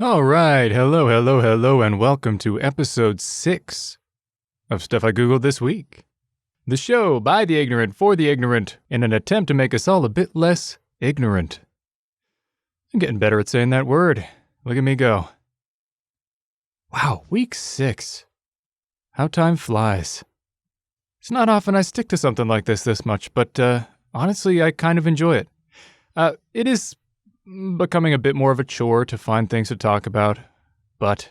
All right, hello, and welcome to episode 6 of Stuff I Googled this week. The show by the ignorant for the ignorant in an attempt to make us all a bit less ignorant. I'm getting better at saying that word. Look at me go. Wow, week 6. How time flies. It's not often I stick to something like this much, but honestly, I kind of enjoy it. It is becoming a bit more of a chore to find things to talk about, but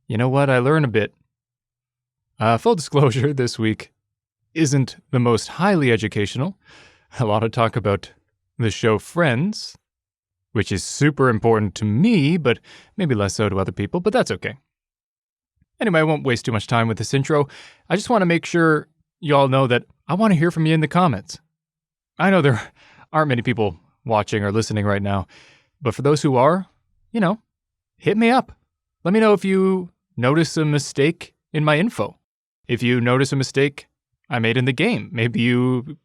you know what? I learn a bit. Full disclosure, this week isn't the most highly educational. A lot of talk about the show Friends, which is super important to me, but maybe less so to other people, but that's okay. Anyway, I won't waste too much time with this intro. I just want to make sure y'all know that I want to hear from you in the comments. I know there aren't many people watching or listening right now, but for those who are, hit me up. Let me know if you notice a mistake in my info. If you notice a mistake I made in the game, maybe you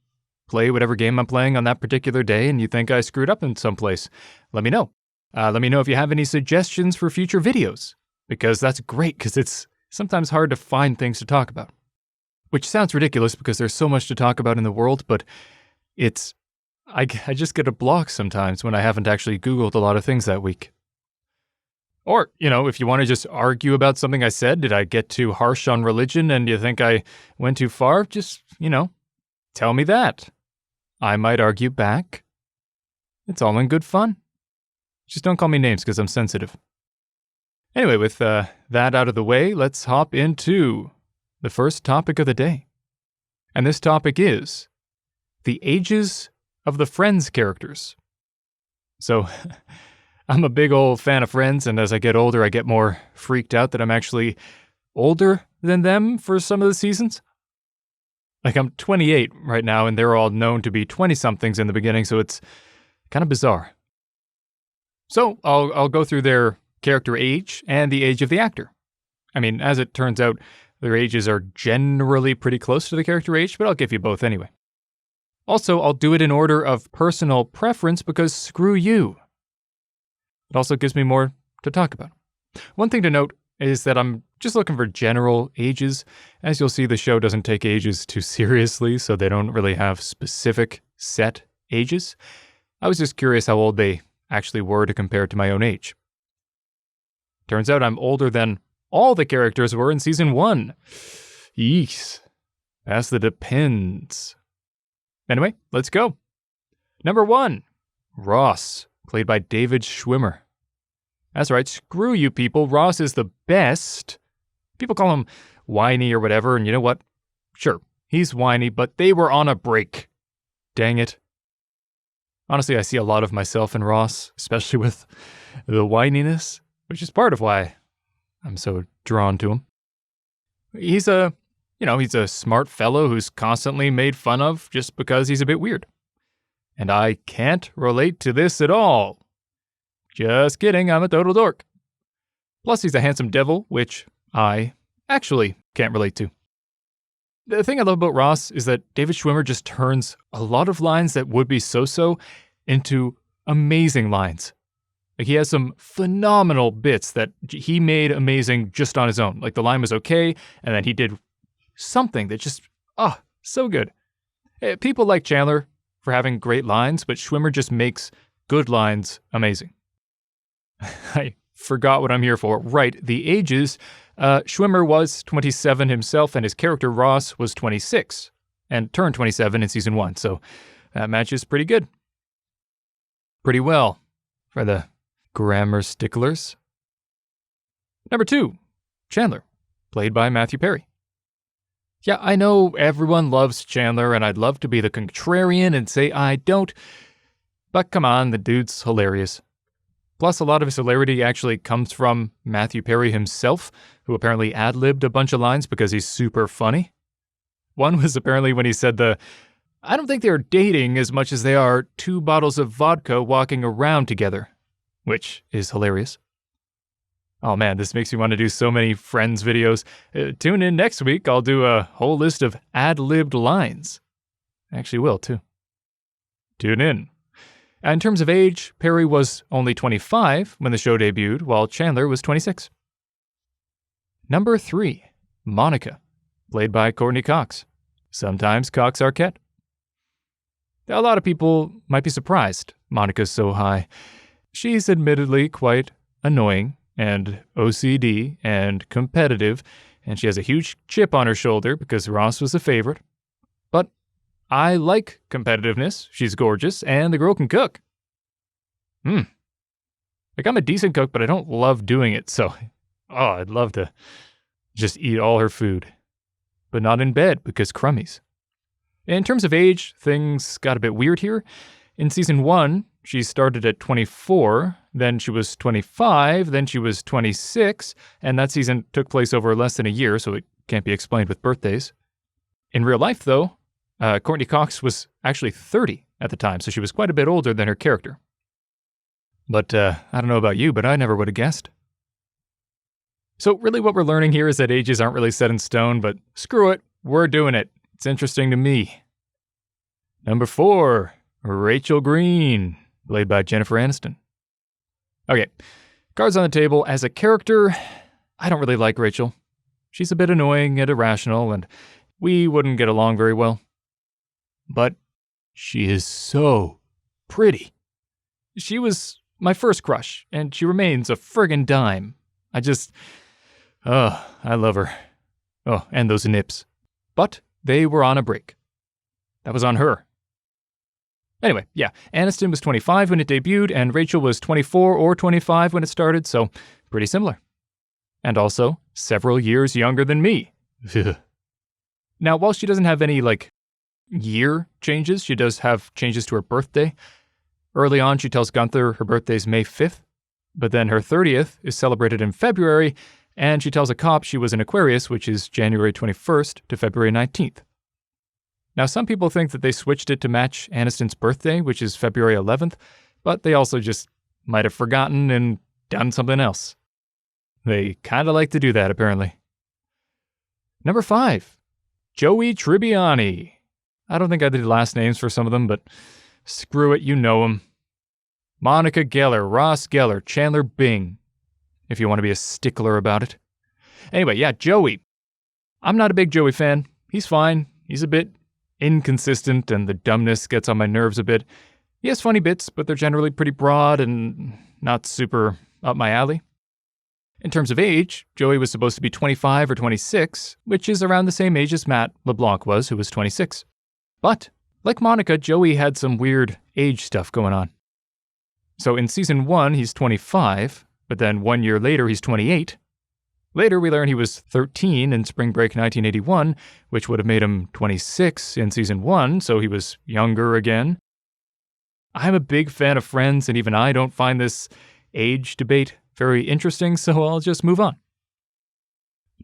play whatever game I'm playing on that particular day and you think I screwed up in some place. Let me know. Let me know if you have any suggestions for future videos, because that's great, because it's sometimes hard to find things to talk about. Which sounds ridiculous because there's so much to talk about in the world, but I just get a block sometimes when I haven't actually Googled a lot of things that week. Or, if you want to just argue about something I said, did I get too harsh on religion and you think I went too far? Just, tell me that. I might argue back. It's all in good fun. Just don't call me names because I'm sensitive. Anyway, with that out of the way, let's hop into the first topic of the day. And this topic is the ages of the Friends characters. So, I'm a big old fan of Friends, and as I get older, I get more freaked out that I'm actually older than them for some of the seasons. Like, I'm 28 right now, and they're all known to be 20-somethings in the beginning, so it's kind of bizarre. So, I'll go through their character age and the age of the actor. I mean, as it turns out, their ages are generally pretty close to the character age, but I'll give you both anyway. Also, I'll do it in order of personal preference because screw you. It also gives me more to talk about. One thing to note is that I'm just looking for general ages. As you'll see, the show doesn't take ages too seriously, so they don't really have specific set ages. I was just curious how old they actually were to compare to my own age. Turns out I'm older than all the characters were in season 1. Yeesh. That's the depends. Anyway, let's go. Number 1, Ross, played by David Schwimmer. That's right, screw you people, Ross is the best. People call him whiny or whatever, and you know what? Sure, he's whiny, but they were on a break. Dang it. Honestly, I see a lot of myself in Ross, especially with the whininess, which is part of why I'm so drawn to him. He's a smart fellow who's constantly made fun of just because he's a bit weird. And I can't relate to this at all. Just kidding, I'm a total dork. Plus, he's a handsome devil, which I actually can't relate to. The thing I love about Ross is that David Schwimmer just turns a lot of lines that would be so-so into amazing lines. Like, he has some phenomenal bits that he made amazing just on his own. Like, the line was okay, and then he did something that just, so good. People like Chandler for having great lines, but Schwimmer just makes good lines amazing. I forgot what I'm here for. Right, the ages. Schwimmer was 27 himself, and his character Ross was 26, and turned 27 in season 1, so that matches pretty good. Pretty well, for the grammar sticklers. Number 2, Chandler, played by Matthew Perry. Yeah, I know everyone loves Chandler, and I'd love to be the contrarian and say I don't, but come on, the dude's hilarious. Plus, a lot of his hilarity actually comes from Matthew Perry himself, who apparently ad-libbed a bunch of lines because he's super funny. One was apparently when he said I don't think they're dating as much as they are 2 bottles of vodka walking around together, which is hilarious. Oh man, this makes me want to do so many Friends videos. Tune in next week, I'll do a whole list of ad-libbed lines. I actually will, too. Tune in. In terms of age, Perry was only 25 when the show debuted, while Chandler was 26. Number 3, Monica, played by Courtney Cox, sometimes Cox Arquette. A lot of people might be surprised Monica's so high. She's admittedly quite annoying and OCD and competitive, and she has a huge chip on her shoulder because Ross was a favorite. But I like competitiveness. She's gorgeous, and the girl can cook. Like, I'm a decent cook, but I don't love doing it, so I'd love to just eat all her food. But not in bed, because crummies. In terms of age, things got a bit weird here. In season 1, she started at 24, then she was 25, then she was 26, and that season took place over less than a year, so it can't be explained with birthdays. In real life, though, Courtney Cox was actually 30 at the time, so she was quite a bit older than her character. But I don't know about you, but I never would have guessed. So really what we're learning here is that ages aren't really set in stone, but screw it, we're doing it. It's interesting to me. Number 4, Rachel Green, played by Jennifer Aniston. Okay, cards on the table. As a character, I don't really like Rachel. She's a bit annoying and irrational, and we wouldn't get along very well. But she is so pretty. She was my first crush, and she remains a friggin' dime. I love her. Oh, and those nips. But they were on a break. That was on her. Anyway, yeah, Aniston was 25 when it debuted, and Rachel was 24 or 25 when it started, so pretty similar. And also, several years younger than me. Now, while she doesn't have any, year changes, she does have changes to her birthday. Early on, she tells Gunther her birthday's May 5th, but then her 30th is celebrated in February, and she tells a cop she was an Aquarius, which is January 21st to February 19th. Now, some people think that they switched it to match Aniston's birthday, which is February 11th, but they also just might have forgotten and done something else. They kind of like to do that, apparently. Number 5, Joey Tribbiani. I don't think I did last names for some of them, but screw it, you know them. Monica Geller, Ross Geller, Chandler Bing, if you want to be a stickler about it. Anyway, yeah, Joey. I'm not a big Joey fan. He's fine. He's a bit inconsistent, and the dumbness gets on my nerves a bit. He has funny bits, but they're generally pretty broad and not super up my alley. In terms of age, Joey was supposed to be 25 or 26, which is around the same age as Matt LeBlanc was, who was 26. But, like Monica, Joey had some weird age stuff going on. So in season 1, he's 25, but then 1 year later, he's 28. Later, we learn he was 13 in Spring Break 1981, which would have made him 26 in season 1, so he was younger again. I'm a big fan of Friends, and even I don't find this age debate very interesting, so I'll just move on.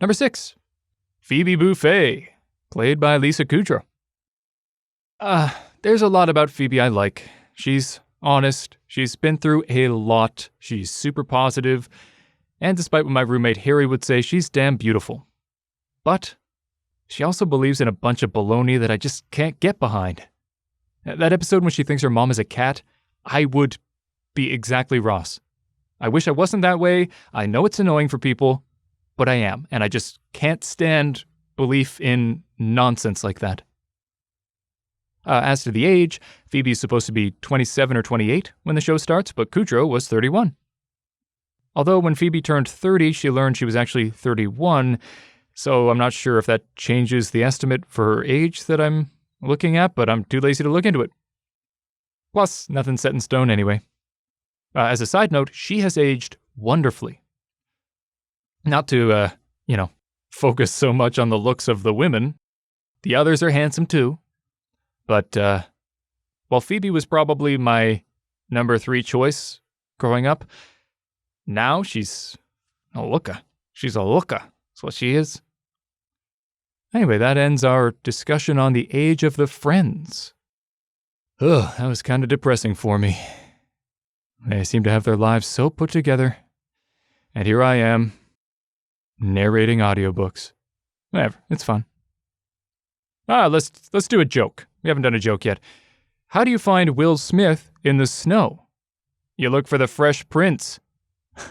Number 6, Phoebe Buffay, played by Lisa Kudrow. There's a lot about Phoebe I like. She's honest, she's been through a lot, she's super positive, and despite what my roommate Harry would say, she's damn beautiful. But she also believes in a bunch of baloney that I just can't get behind. That episode when she thinks her mom is a cat, I would be exactly Ross. I wish I wasn't that way. I know it's annoying for people, but I am, and I just can't stand belief in nonsense like that. As to the age, Phoebe's supposed to be 27 or 28 when the show starts, but Kudrow was 31. Although when Phoebe turned 30, she learned she was actually 31, so I'm not sure if that changes the estimate for her age that I'm looking at, but I'm too lazy to look into it. Plus, nothing's set in stone anyway. As a side note, she has aged wonderfully. Not to, focus so much on the looks of the women. The others are handsome too. But, while Phoebe was probably my number 3 choice growing up, now she's a looker. She's a looker. That's what she is. Anyway, that ends our discussion on the age of the Friends. Ugh, that was kind of depressing for me. They seem to have their lives so put together. And here I am, narrating audiobooks. Whatever, it's fun. Let's do a joke. We haven't done a joke yet. How do you find Will Smith in the snow? You look for the Fresh Prince.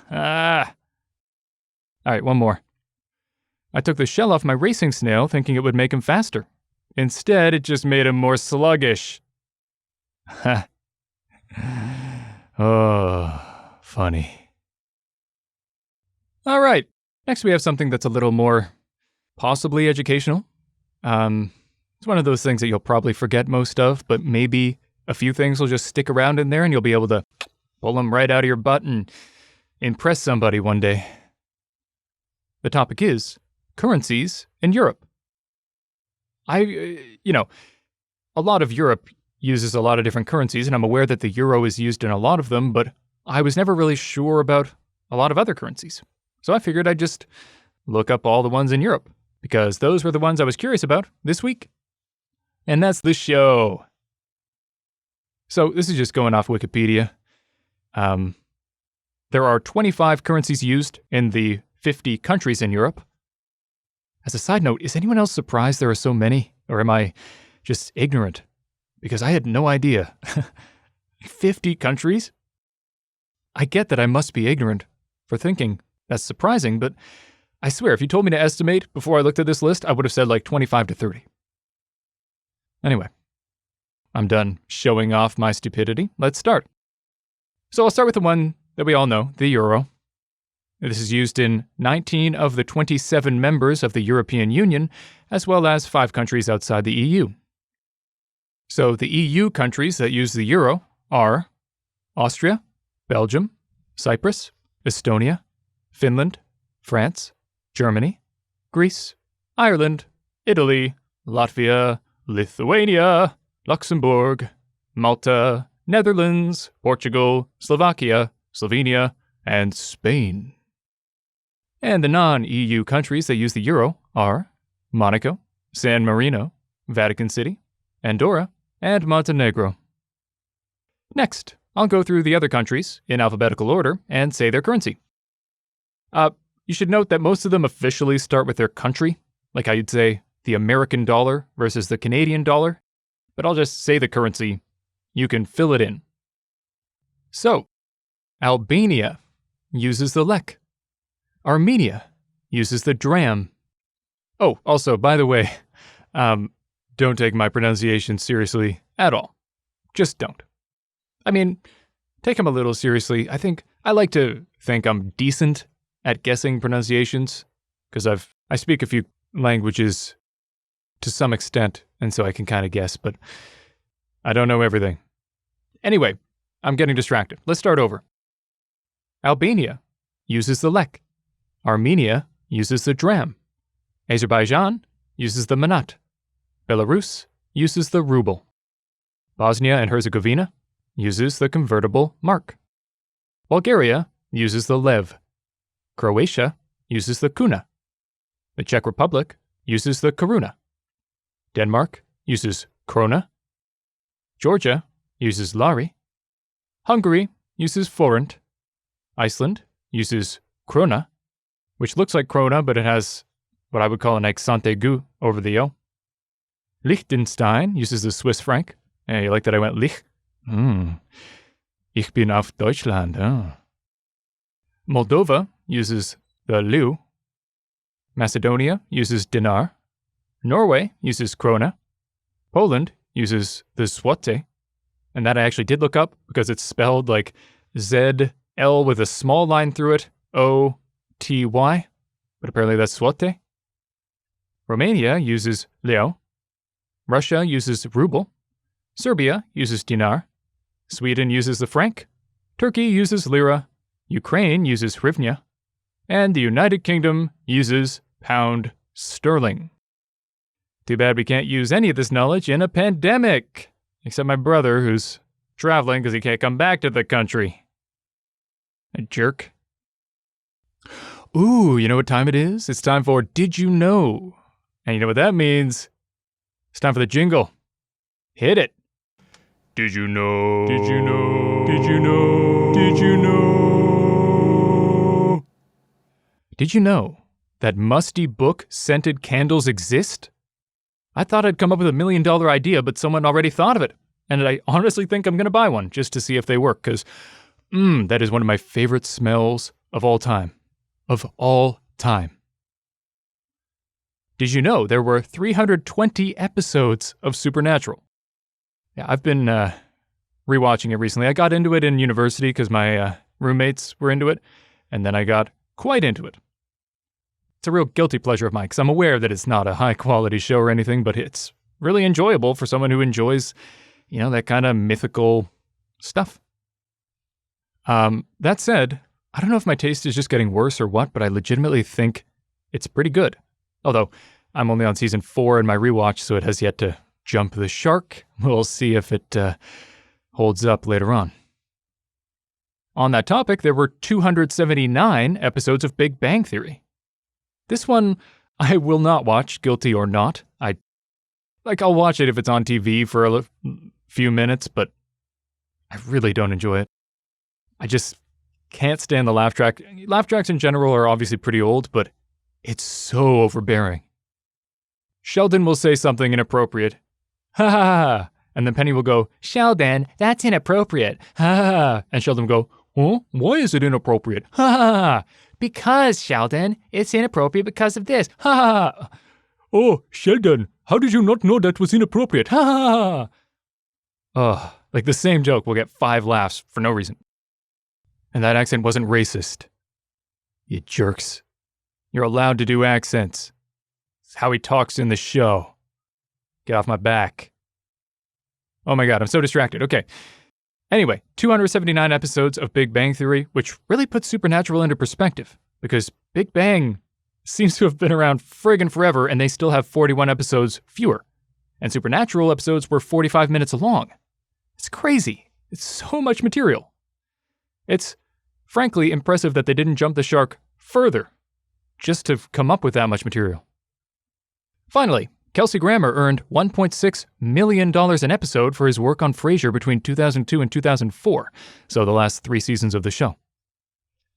Ah. All right, one more. I took the shell off my racing snail thinking it would make him faster. Instead, it just made him more sluggish. Ha. Oh, funny. All right, next we have something that's a little more possibly educational. It's one of those things that you'll probably forget most of, but maybe a few things will just stick around in there and you'll be able to pull them right out of your butt and impress somebody one day. The topic is currencies in Europe. A lot of Europe uses a lot of different currencies, and I'm aware that the euro is used in a lot of them, but I was never really sure about a lot of other currencies. So I figured I'd just look up all the ones in Europe, because those were the ones I was curious about this week. And that's the show. So this is just going off Wikipedia. There are 25 currencies used in the 50 countries in Europe. As a side note, is anyone else surprised there are so many? Or am I just ignorant? Because I had no idea. 50 countries? I get that I must be ignorant for thinking that's surprising, but I swear, if you told me to estimate before I looked at this list, I would have said like 25 to 30. Anyway, I'm done showing off my stupidity. Let's start. So I'll start with the one that we all know, the euro. This is used in 19 of the 27 members of the European Union, as well as 5 countries outside the EU. So the EU countries that use the euro are Austria, Belgium, Cyprus, Estonia, Finland, France, Germany, Greece, Ireland, Italy, Latvia, Lithuania, Luxembourg, Malta, Netherlands, Portugal, Slovakia, Slovenia, and Spain. And the non-EU countries that use the euro are Monaco, San Marino, Vatican City, Andorra, and Montenegro. Next, I'll go through the other countries in alphabetical order and say their currency. You should note that most of them officially start with their country, like how you'd say the American dollar versus the Canadian dollar, but I'll just say the currency. You can fill it in. So, Albania uses the lek. Armenia uses the dram. Oh, also, by the way, don't take my pronunciation seriously at all. Just don't. I mean, take them a little seriously. I like to think I'm decent at guessing pronunciations, because I speak a few languages to some extent, and so I can kind of guess, but I don't know everything. Anyway, I'm getting distracted. Let's start over. Albania uses the lek. Armenia uses the dram. Azerbaijan uses the manat. Belarus uses the ruble. Bosnia and Herzegovina uses the convertible mark. Bulgaria uses the lev. Croatia uses the kuna. The Czech Republic uses the koruna. Denmark uses krona. Georgia uses lari. Hungary uses forint. Iceland uses krona, which looks like krona, but it has what I would call an accent aigu over the O. Liechtenstein uses the Swiss franc. Hey, you like that I went Lich? Ich bin auf Deutschland. Oh. Moldova uses the leu. Macedonia uses dinar. Norway uses krona. Poland uses the zloty. And that I actually did look up because it's spelled like Z-L with a small line through it, O-T-Y. But apparently that's zloty. Romania uses leu. Russia uses ruble. Serbia uses dinar. Sweden uses the franc. Turkey uses lira. Ukraine uses hryvnia. And the United Kingdom uses pound sterling. Too bad we can't use any of this knowledge in a pandemic. Except my brother, who's traveling because he can't come back to the country. A jerk. Ooh, you know what time it is? It's time for Did You Know? And you know what that means? It's time for the jingle. Hit it. Did you know? Did you know? Did you know? Did you know? Did you know that musty book scented candles exist? I thought I'd come up with $1 million idea, but someone already thought of it. And I honestly think I'm going to buy one just to see if they work, because that is one of my favorite smells of all time. Of all time. Did you know there were 320 episodes of Supernatural? Yeah, I've been rewatching it recently. I got into it in university because my roommates were into it, and then I got quite into it. It's a real guilty pleasure of mine, because I'm aware that it's not a high-quality show or anything, but it's really enjoyable for someone who enjoys, that kind of mythical stuff. That said, I don't know if my taste is just getting worse or what, but I legitimately think it's pretty good. Although, I'm only on season 4 in my rewatch, so it has yet to jump the shark. We'll see if it holds up later on. On that topic, there were 279 episodes of Big Bang Theory. This one, I will not watch, guilty or not. I'll watch it if it's on TV for a few minutes, but I really don't enjoy it. I just can't stand the laugh track. Laugh tracks in general are obviously pretty old, but it's so overbearing. Sheldon will say something inappropriate. Ha ha ha. And then Penny will go, Sheldon, that's inappropriate. Ha ha ha. And Sheldon will go, huh? Why is it inappropriate? Ha ha ha. Because, Sheldon, it's inappropriate because of this. Ha ha ha. Oh, Sheldon, how did you not know that was inappropriate? Ha ha ha. Like the same joke will get 5 laughs for no reason. And that accent wasn't racist. You jerks. You're allowed to do accents. It's how he talks in the show. Get off my back. Oh my god, I'm so distracted. Okay. Anyway, 279 episodes of Big Bang Theory, which really puts Supernatural into perspective, because Big Bang seems to have been around friggin' forever, and they still have 41 episodes fewer. And Supernatural episodes were 45 minutes long. It's crazy. It's so much material. It's, frankly, impressive that they didn't jump the shark further, just to come up with that much material. Finally, Kelsey Grammer earned $1.6 million an episode for his work on Frasier between 2002 and 2004, so the last 3 seasons of the show.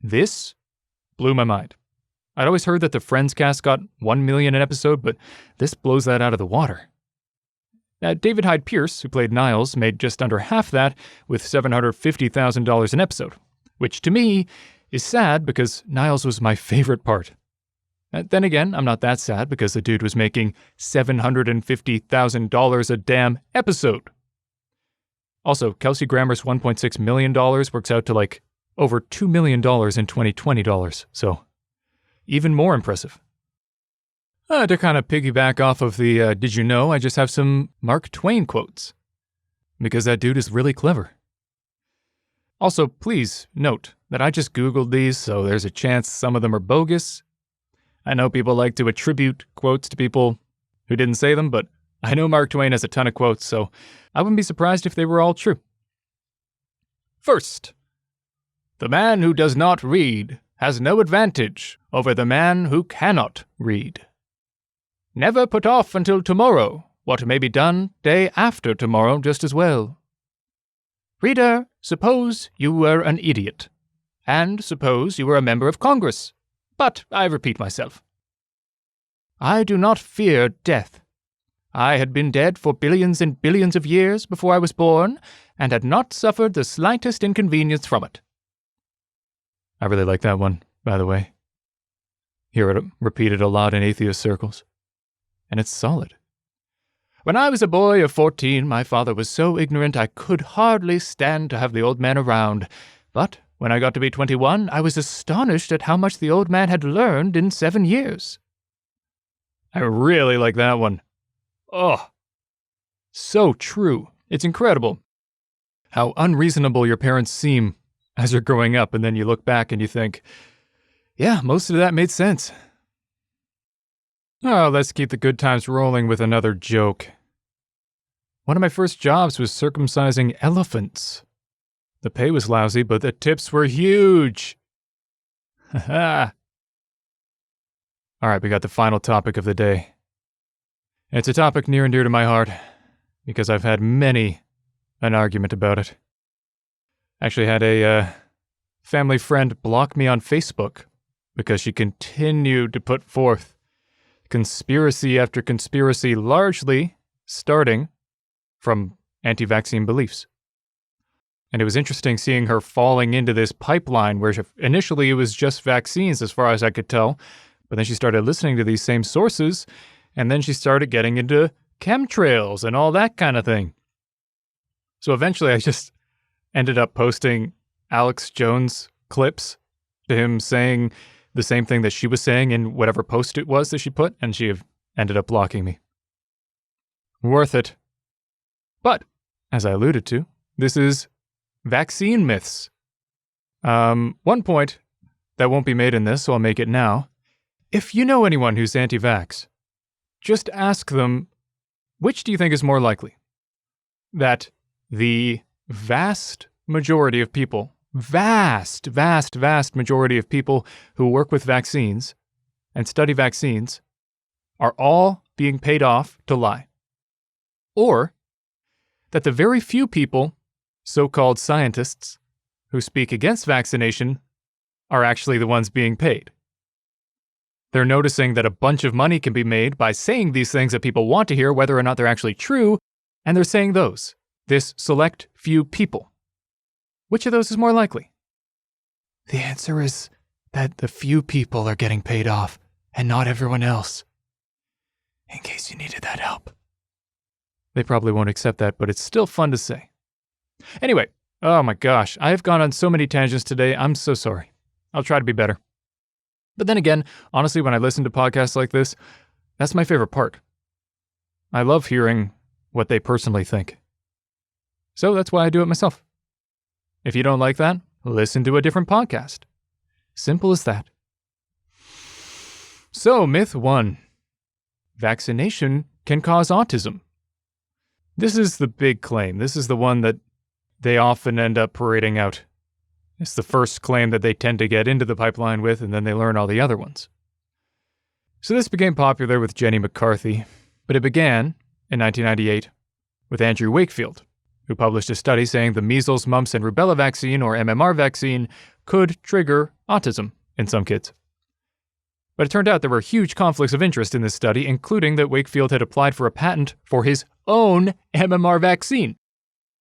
This blew my mind. I'd always heard that the Friends cast got $1 million an episode, but this blows that out of the water. David Hyde Pierce, who played Niles, made just under half that with $750,000 an episode, which to me is sad because Niles was my favorite part. Then again, I'm not that sad because the dude was making $750,000 a damn episode. Also, Kelsey Grammer's $1.6 million works out to like over $2 million in 2020 dollars, so even more impressive. To kind of piggyback off of the did you know, I just have some Mark Twain quotes. Because that dude is really clever. Also, please note that I just Googled these, so there's a chance some of them are bogus. I know people like to attribute quotes to people who didn't say them, but I know Mark Twain has a ton of quotes, so I wouldn't be surprised if they were all true. First, the man who does not read has no advantage over the man who cannot read. Never put off until tomorrow what may be done day after tomorrow just as well. Reader, suppose you were an idiot, and suppose you were a member of Congress. But I repeat myself. I do not fear death. I had been dead for billions and billions of years before I was born, and had not suffered the slightest inconvenience from it. I really like that one, by the way. Hear it repeated a lot in atheist circles. And it's solid. When I was a boy of 14, my father was so ignorant I could hardly stand to have the old man around. But when I got to be 21, I was astonished at how much the old man had learned in 7 years. I really like that one. Oh, so true. It's incredible how unreasonable your parents seem as you're growing up, and then you look back and you think, yeah, most of that made sense. Oh, let's keep the good times rolling with another joke. One of my first jobs was circumcising elephants. The pay was lousy, but the tips were huge. Haha. All right, we got the final topic of the day. It's a topic near and dear to my heart, because I've had many an argument about it. Actually had a family friend block me on Facebook because she continued to put forth conspiracy after conspiracy, largely starting from anti-vaccine beliefs. And it was interesting seeing her falling into this pipeline where initially it was just vaccines as far as I could tell, but then she started listening to these same sources, and then she started getting into chemtrails and all that kind of thing. So eventually I just ended up posting Alex Jones clips to him saying the same thing that she was saying in whatever post it was that she put, and she ended up blocking me. Worth it. But, as I alluded to, this is vaccine myths. One point that won't be made in this, so I'll make it now. If you know anyone who's anti-vax, just ask them, which do you think is more likely? That the vast majority of people, vast majority of people who work with vaccines and study vaccines are all being paid off to lie. Or that the very few people, so-called scientists, who speak against vaccination are actually the ones being paid. They're noticing that a bunch of money can be made by saying these things that people want to hear, whether or not they're actually true, and they're saying those, this select few people. Which of those is more likely? The answer is that the few people are getting paid off, and not everyone else. In case you needed that help. They probably won't accept that, but it's still fun to say. Anyway, oh my gosh, I have gone on so many tangents today, I'm so sorry. I'll try to be better. But then again, honestly, when I listen to podcasts like this, that's my favorite part. I love hearing what they personally think. So that's why I do it myself. If you don't like that, listen to a different podcast. Simple as that. So, myth 1. Vaccination can cause autism. This is the big claim. This is the one that they often end up parading out. It's the first claim that they tend to get into the pipeline with, and then they learn all the other ones. So this became popular with Jenny McCarthy, but it began in 1998 with Andrew Wakefield, who published a study saying the measles, mumps, and rubella vaccine, or MMR vaccine, could trigger autism in some kids. But it turned out there were huge conflicts of interest in this study, including that Wakefield had applied for a patent for his own MMR vaccine.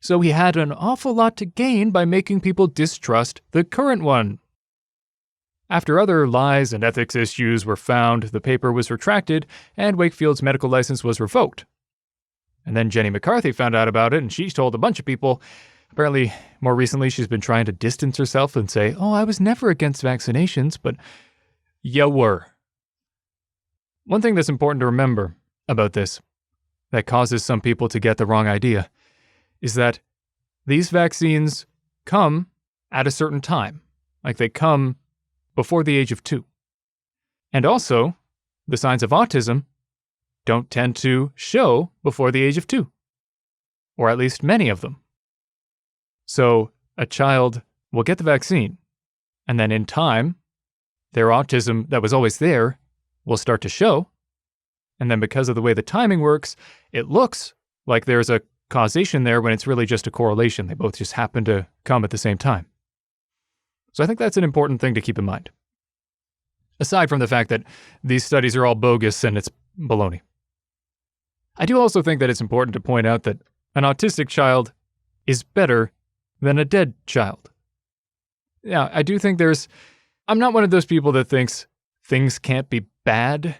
So he had an awful lot to gain by making people distrust the current one. After other lies and ethics issues were found, the paper was retracted and Wakefield's medical license was revoked. And then Jenny McCarthy found out about it and she told a bunch of people. Apparently, more recently, she's been trying to distance herself and say, "Oh, I was never against vaccinations, but you were." One thing that's important to remember about this, that causes some people to get the wrong idea, is that these vaccines come at a certain time. Like they come before the age of 2. And also, the signs of autism don't tend to show before the age of 2. Or at least many of them. So a child will get the vaccine, and then in time, their autism that was always there will start to show. And then because of the way the timing works, it looks like there's a causation there when it's really just a correlation. They both just happen to come at the same time. So I think that's an important thing to keep in mind. Aside from the fact that these studies are all bogus and it's baloney. I do also think that it's important to point out that an autistic child is better than a dead child. Yeah, I do think I'm not one of those people that thinks things can't be bad.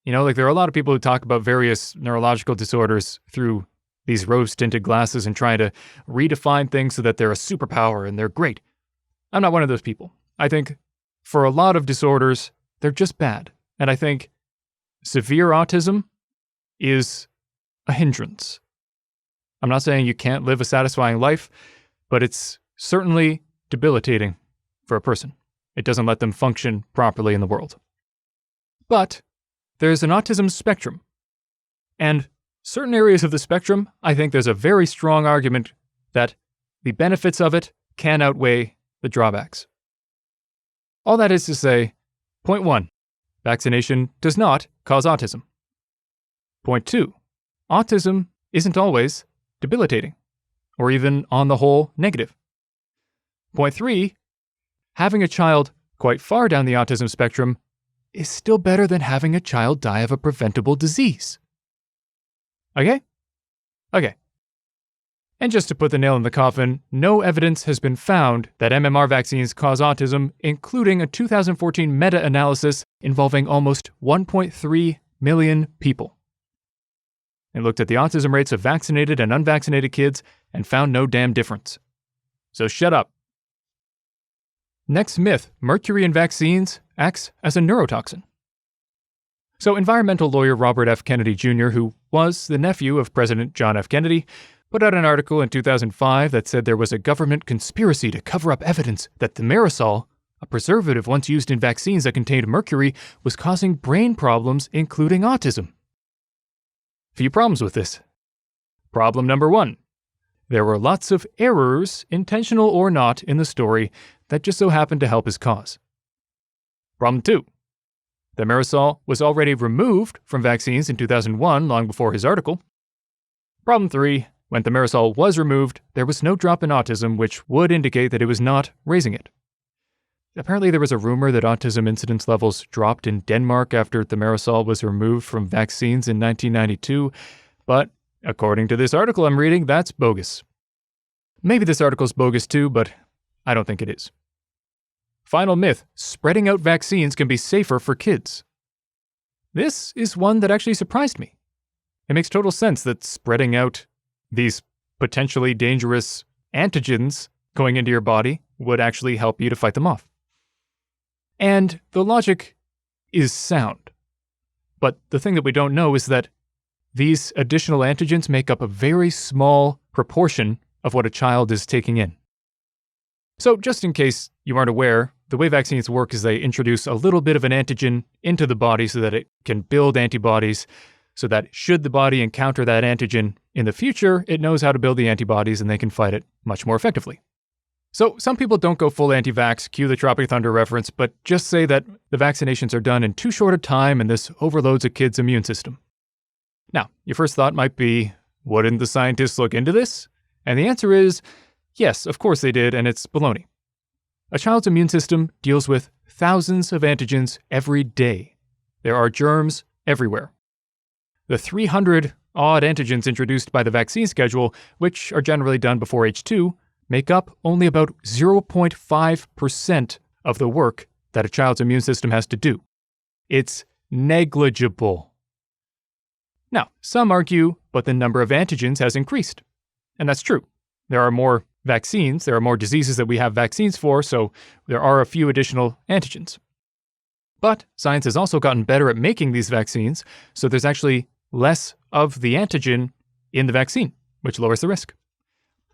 You know, like there are a lot of people who talk about various neurological disorders through these rose-tinted glasses and trying to redefine things so that they're a superpower and they're great. I'm not one of those people. I think for a lot of disorders, they're just bad. And I think severe autism is a hindrance. I'm not saying you can't live a satisfying life, but it's certainly debilitating for a person. It doesn't let them function properly in the world. But there's an autism spectrum. And certain areas of the spectrum, I think there's a very strong argument that the benefits of it can outweigh the drawbacks. All that is to say, point 1, vaccination does not cause autism. Point 2, autism isn't always debilitating, or even on the whole negative. Point 3, having a child quite far down the autism spectrum is still better than having a child die of a preventable disease. Okay? Okay. And just to put the nail in the coffin, no evidence has been found that MMR vaccines cause autism, including a 2014 meta-analysis involving almost 1.3 million people. It looked at the autism rates of vaccinated and unvaccinated kids and found no damn difference. So shut up. Next myth, mercury in vaccines acts as a neurotoxin. So environmental lawyer Robert F. Kennedy Jr., who was the nephew of President John F. Kennedy, put out an article in 2005 that said there was a government conspiracy to cover up evidence that thimerosal, a preservative once used in vaccines that contained mercury, was causing brain problems, including autism. Few problems with this. Problem number 1. There were lots of errors, intentional or not, in the story that just so happened to help his cause. Problem 2. Thimerosal was already removed from vaccines in 2001, long before his article. Problem 3. When thimerosal was removed, there was no drop in autism, which would indicate that it was not raising it. Apparently, there was a rumor that autism incidence levels dropped in Denmark after thimerosal was removed from vaccines in 1992, but according to this article I'm reading, that's bogus. Maybe this article's bogus too, but I don't think it is. Final myth, spreading out vaccines can be safer for kids. This is one that actually surprised me. It makes total sense that spreading out these potentially dangerous antigens going into your body would actually help you to fight them off. And the logic is sound. But the thing that we don't know is that these additional antigens make up a very small proportion of what a child is taking in. So just in case you aren't aware, the way vaccines work is they introduce a little bit of an antigen into the body so that it can build antibodies, so that should the body encounter that antigen in the future, it knows how to build the antibodies and they can fight it much more effectively. So some people don't go full anti-vax, cue the Tropic Thunder reference, but just say that the vaccinations are done in too short a time and this overloads a kid's immune system. Now, your first thought might be, wouldn't the scientists look into this? And the answer is, yes, of course they did, and it's baloney. A child's immune system deals with thousands of antigens every day. There are germs everywhere. The 300-odd antigens introduced by the vaccine schedule, which are generally done before age 2, make up only about 0.5% of the work that a child's immune system has to do. It's negligible. Now, some argue, but the number of antigens has increased. And that's true. There are more vaccines, there are more diseases that we have vaccines for, so there are a few additional antigens. But science has also gotten better at making these vaccines, so there's actually less of the antigen in the vaccine, which lowers the risk.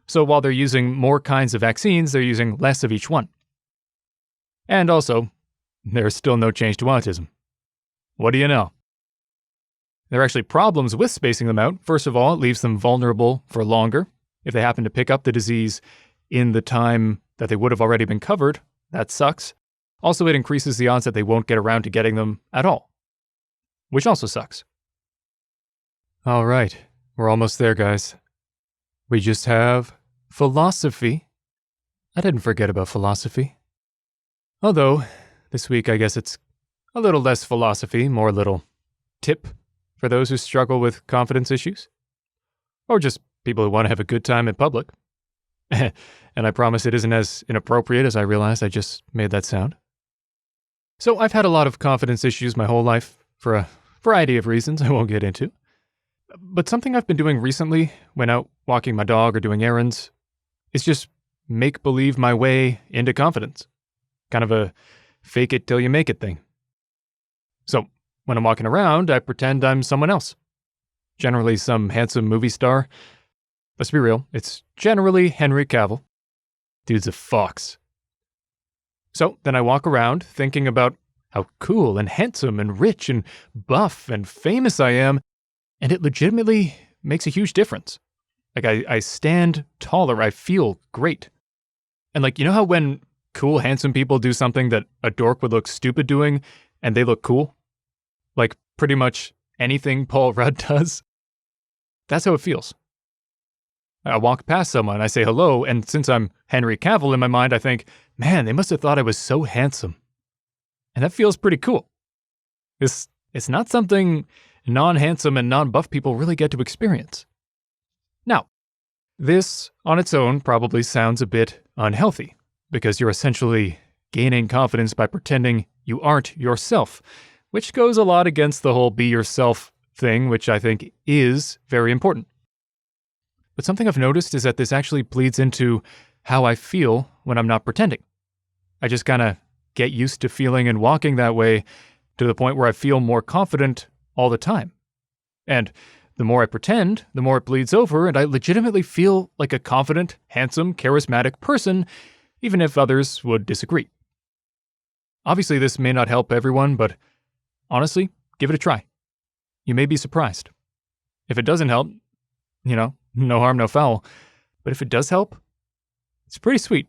So while they're using more kinds of vaccines, they're using less of each one. And also, there's still no change to autism. What do you know? There are actually problems with spacing them out. First of all, it leaves them vulnerable for longer. If they happen to pick up the disease in the time that they would have already been covered, that sucks. Also, it increases the odds that they won't get around to getting them at all, which also sucks. All right, we're almost there, guys. We just have philosophy. I didn't forget about philosophy. Although, this week I guess it's a little less philosophy, more little tip for those who struggle with confidence issues. Or just people who want to have a good time in public. And I promise it isn't as inappropriate as I realized I just made that sound. So I've had a lot of confidence issues my whole life for a variety of reasons I won't get into. But something I've been doing recently when out walking my dog or doing errands is just make-believe my way into confidence. Kind of a fake it till you make it thing. So when I'm walking around, I pretend I'm someone else. Generally some handsome movie star. Let's be real, it's generally Henry Cavill. Dude's a fox. So then I walk around thinking about how cool and handsome and rich and buff and famous I am, and it legitimately makes a huge difference. Like I stand taller, I feel great. And like, you know how when cool, handsome people do something that a dork would look stupid doing, and they look cool? Like pretty much anything Paul Rudd does? That's how it feels. I walk past someone, I say hello, and since I'm Henry Cavill in my mind, I think, man, they must have thought I was so handsome. And that feels pretty cool. It's not something non-handsome and non-buff people really get to experience. Now, This, on its own, probably sounds a bit unhealthy, because you're essentially gaining confidence by pretending you aren't yourself, which goes a lot against the whole be yourself thing, which I think is very important. But something I've noticed is that this actually bleeds into how I feel when I'm not pretending. I just kind of get used to feeling and walking that way to the point where I feel more confident all the time. And the more I pretend, the more it bleeds over, and I legitimately feel like a confident, handsome, charismatic person, even if others would disagree. Obviously, this may not help everyone, but honestly, give it a try. You may be surprised. If it doesn't help, no harm, no foul. But if it does help, it's pretty sweet.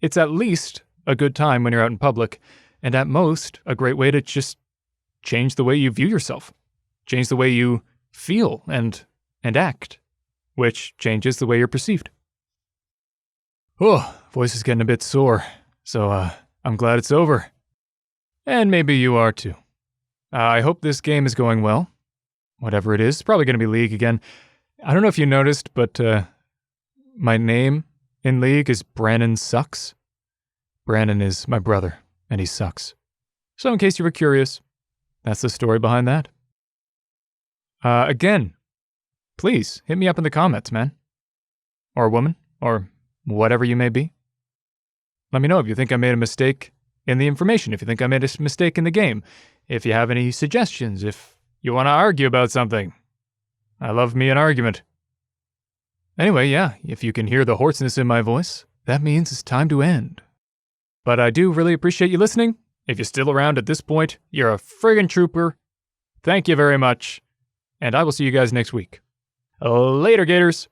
It's at least a good time when you're out in public, and at most, a great way to just change the way you view yourself. Change the way you feel and act, which changes the way you're perceived. Oh, voice is getting a bit sore, so I'm glad it's over. And maybe you are too. I hope this game is going well. Whatever it is, it's probably going to be League again. I don't know if you noticed, but my name in League is Brannon Sucks. Brannon is my brother, and he sucks. So in case you were curious, that's the story behind that. Again, please hit me up in the comments, man. Or woman, or whatever you may be. Let me know if you think I made a mistake in the information, if you think I made a mistake in the game, if you have any suggestions, if you want to argue about something. I love me an argument. Anyway, yeah, if you can hear the hoarseness in my voice, that means it's time to end. But I do really appreciate you listening. If you're still around at this point, you're a friggin' trooper. Thank you very much. And I will see you guys next week. Later, Gators.